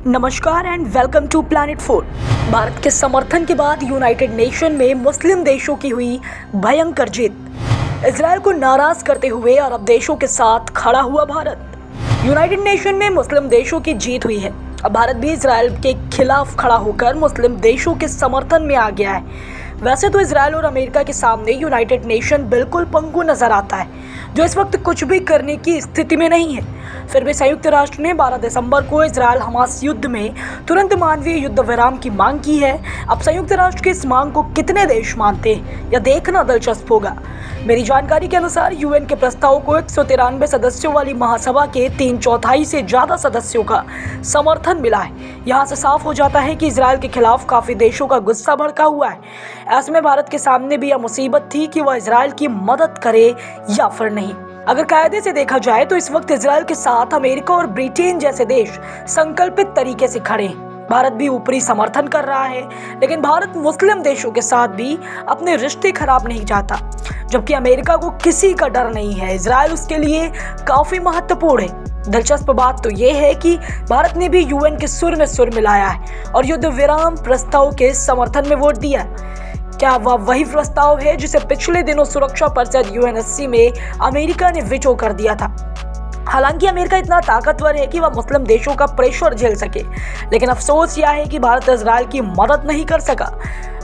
नमस्कार and welcome to planet 4। Bharat के समर्थन के बाद यूनाइटेड नेशन में मुस्लिम देशों की हुई भयंकर जीत। इजरायल को नाराज करते हुए अरब देशों के साथ खड़ा हुआ भारत। यूनाइटेड नेशन में मुस्लिम देशों की जीत हुई है। अब भारत भी इजरायल के खिलाफ खड़ा होकर मुस्लिम देशों के समर्थन में आ गया है। वैसे तो इजरायल और अमेरिका के सामने यूनाइटेड नेशन बिल्कुल पंगु नजर आता है, जो इस वक्त कुछ भी करने की स्थिति में नहीं है। फिर भी संयुक्त राष्ट्र ने 12 दिसंबर को इजरायल हमास युद्ध में तुरंत मानवीय युद्ध विराम की मांग की है। अब संयुक्त राष्ट्र की इस मांग को कितने देश मानते हैं, यह देखना दिलचस्प होगा। मेरी जानकारी के अनुसार यूएन के प्रस्ताव को 193 सदस्यों वाली महासभा के 3/4 से ज्यादा सदस्यों का समर्थन मिला है। यहाँ से साफ हो जाता है कि इजरायल के खिलाफ काफी देशों का गुस्सा भड़का हुआ है। ऐसे में भारत के सामने भी यह मुसीबत थी कि वह इजरायल की मदद करे या फिर नहीं। अगर कायदे से देखा जाए तो इस वक्त इजरायल के साथ अमेरिका और ब्रिटेन जैसे देश संकल्पित तरीके से खड़े हैं। भारत भी ऊपरी समर्थन कर रहा है, लेकिन भारत मुस्लिम देशों के साथ भी अपने रिश्ते खराब नहीं चाहता। जबकि अमेरिका को किसी का डर नहीं है, इजरायल उसके लिए काफी महत्वपूर्ण है। दिलचस्प बात तो यह है कि भारत ने भी यूएन के सुर में सुर मिलाया है और युद्ध विराम प्रस्ताव के समर्थन में वोट दिया। क्या वह वही प्रस्ताव है जिसे पिछले दिनों सुरक्षा परिषद यूएनएससी में अमेरिका ने वीटो कर दिया था? हालांकि अमेरिका इतना ताकतवर है कि वह मुस्लिम देशों का प्रेशर झेल सके, लेकिन अफसोस यह है कि भारत इजरायल की मदद नहीं कर सका।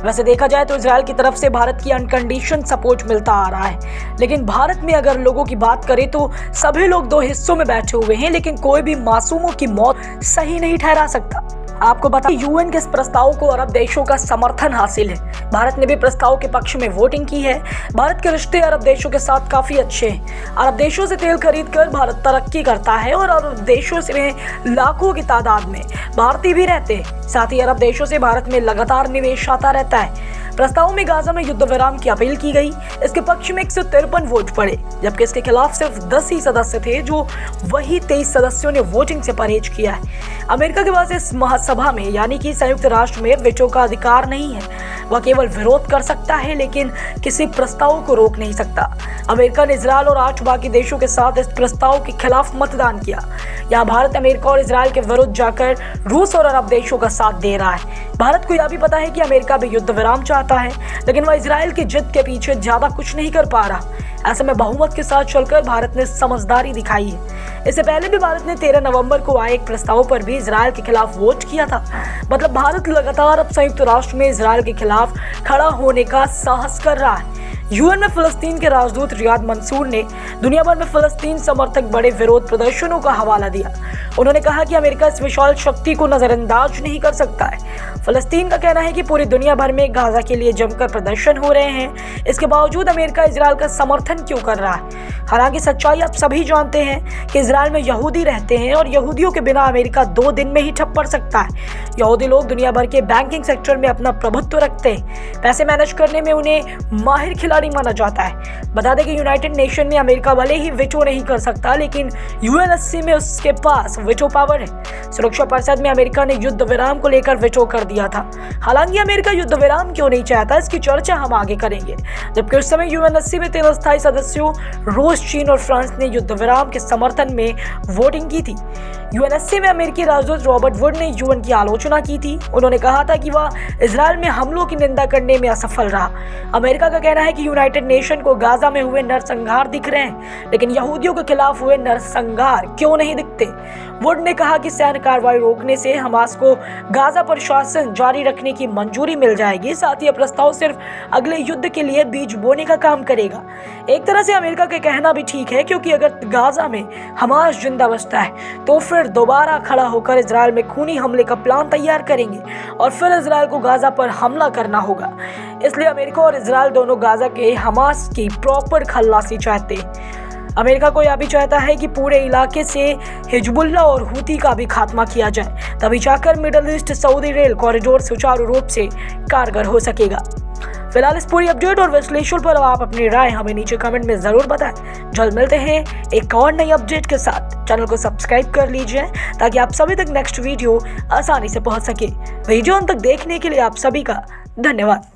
वैसे देखा जाए तो इजरायल की तरफ से भारत की अनकंडीशन सपोर्ट मिलता आ रहा है, लेकिन भारत में अगर लोगों की बात करें तो सभी लोग दो हिस्सों में बैठे हुए हैं, लेकिन कोई भी मासूमों की मौत सही नहीं ठहरा सकता। आपको बता यूएन के इस प्रस्ताव को अरब देशों का समर्थन हासिल है। भारत ने भी प्रस्ताव के पक्ष में वोटिंग की है। भारत के रिश्ते अरब देशों के साथ काफी अच्छे हैं। अरब देशों से तेल खरीदकर भारत तरक्की करता है और अरब देशों से लाखों की तादाद में भारतीय भी रहते हैं। साथ ही अरब देशों से भारत में लगातार निवेश आता रहता है। प्रस्ताव में गाजा में युद्ध विराम की अपील की गई। इसके पक्ष में 153 वोट पड़े, जबकि इसके खिलाफ सिर्फ 10 ही सदस्य थे, जो वही 23 सदस्यों ने वोटिंग से परहेज किया है। अमेरिका के पास इस महासभा में यानी कि संयुक्त राष्ट्र में वीटो का अधिकार नहीं है। वह केवल विरोध कर सकता है, लेकिन किसी प्रस्ताव को रोक नहीं सकता। अमेरिका ने इजरायल और 8 बाकी देशों के साथ इस प्रस्ताव के खिलाफ मतदान किया। यहाँ भारत अमेरिका और इजरायल के विरुद्ध जाकर रूस और अरब देशों का साथ दे रहा है। भारत को यह भी पता है कि अमेरिका भी युद्ध विराम चाहता है, लेकिन वह इजरायल की जिद के पीछे ज्यादा कुछ नहीं कर पा रहा। ऐसे में बहुमत के साथ चलकर भारत ने समझदारी दिखाई है। इससे पहले भी भारत ने 13 नवंबर को आए एक प्रस्ताव पर भी इजरायल के खिलाफ वोट किया था। मतलब भारत लगातार अब संयुक्त राष्ट्र में इजरायल के खिलाफ खड़ा होने का साहस कर रहा है। यूएन में फिलिस्तीन के राजदूत रियाद मंसूर ने दुनिया भर में फिलिस्तीन समर्थक बड़े विरोध प्रदर्शनों का हवाला दिया। उन्होंने कहा कि अमेरिका इस विशाल शक्ति को नजरअंदाज नहीं कर सकता है। फिलिस्तीन का कहना है कि पूरी दुनिया भर में गाजा के लिए जमकर प्रदर्शन हो रहे हैं, इसके बावजूद अमेरिका इजरायल का समर्थन क्यों कर रहा है? हालांकि सच्चाई आप सभी जानते हैं कि इजरायल में यहूदी रहते हैं और यहूदियों के बिना अमेरिका 2 दिन में ही ठप पड़ सकता है। यहूदी लोग दुनिया भर के बैंकिंग सेक्टर में अपना प्रभुत्व रखते हैं। पैसे मैनेज करने में उन्हें माहिर खिलाड़ी माना जाता है। बता दें कि यूनाइटेड नेशन में अमेरिका भले ही वीटो नहीं कर सकता, लेकिन यूएनएससी में उसके पास वीटो पावर है। सुरक्षा परिषद में अमेरिका ने युद्ध विराम को लेकर वीटो कर दिया था। हालांकि अमेरिका युद्ध विराम क्यों नहीं चाहता, इसकी चर्चा हम आगे करेंगे। जबकि उस समय यूएनएससी में 3 अस्थायी सदस्यों रूस, चीन और फ्रांस ने युद्ध विराम के समर्थन में वोटिंग की थी। यूएनएससी में अमेरिकी राजदूत रॉबर्ट वुड ने यूएन की आलोचना की थी। उन्होंने कहा था कि वह इजरायल में हमलों की निंदा करने में असफल रहा। अमेरिका का कहना है कि यूनाइटेड नेशन को गाजा में हुए नरसंहार दिख रहे हैं, लेकिन यहूदियों के खिलाफ हुए नरसंहार क्यों नहीं दिखते? वुड ने कहा कि सैन्य कार्रवाई रोकने से हमास को गाजा पर शासन जारी रखने की मंजूरी मिल जाएगी। साथ ही यह प्रस्ताव सिर्फ अगले युद्ध के लिए बीज बोने का काम करेगा। एक तरह से अमेरिका का कहना भी ठीक है, क्योंकि अगर गाजा में हमास जिंदा बचता है तो फिर दोबारा खड़ा होकर इजरायल में खूनी हमले का प्लान तैयार करेंगे और फिर इजरायल को गाजा पर हमला करना होगा। इसलिए अमेरिका और इजरायल दोनों गाजा के हमास की प्रॉपर खल्लासी चाहते हैं। अमेरिका को यह भी चाहता है कि पूरे इलाके से हिजबुल्लाह और हुती का भी खात्मा किया जाए, तभी जाकर middle east Saudi rail corridor सुचारू रूप से कारगर हो सकेगा। फिलहाल इस पूरी अपडेट और विश्लेषण पर आप अपनी राय हमें नीचे कमेंट में जरूर बताएं। जल्द मिलते हैं एक और नई अपडेट के साथ। चैनल को सब्सक्राइब कर लीजिए ताकि आप सभी तक नेक्स्ट वीडियो आसानी से पहुंच सके। वीडियो अंत तक देखने के लिए आप सभी का धन्यवाद।